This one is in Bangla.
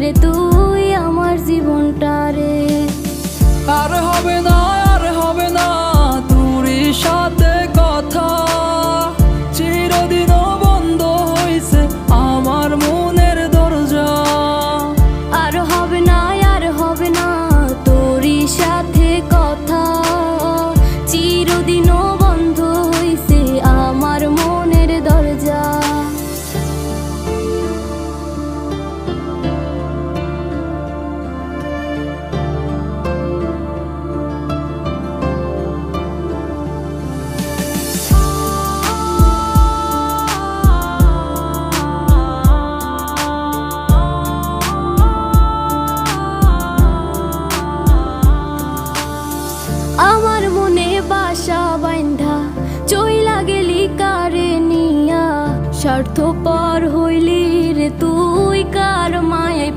রে তুই আমার জীবনটা রে। আর হবে না, আর হবে না তোর সাথে কথা, চিরদিনও বন্ধ হইছে আমার মনের দরজা। আর হবে না, আর হবে না তোর সাথে কথা, চিরদিনও বন্ধ হইছে আমার মনের দরজা। আমার মনে বাসা বাইন্ধা চইলা গেলি কারে নিয়া, স্বার্থ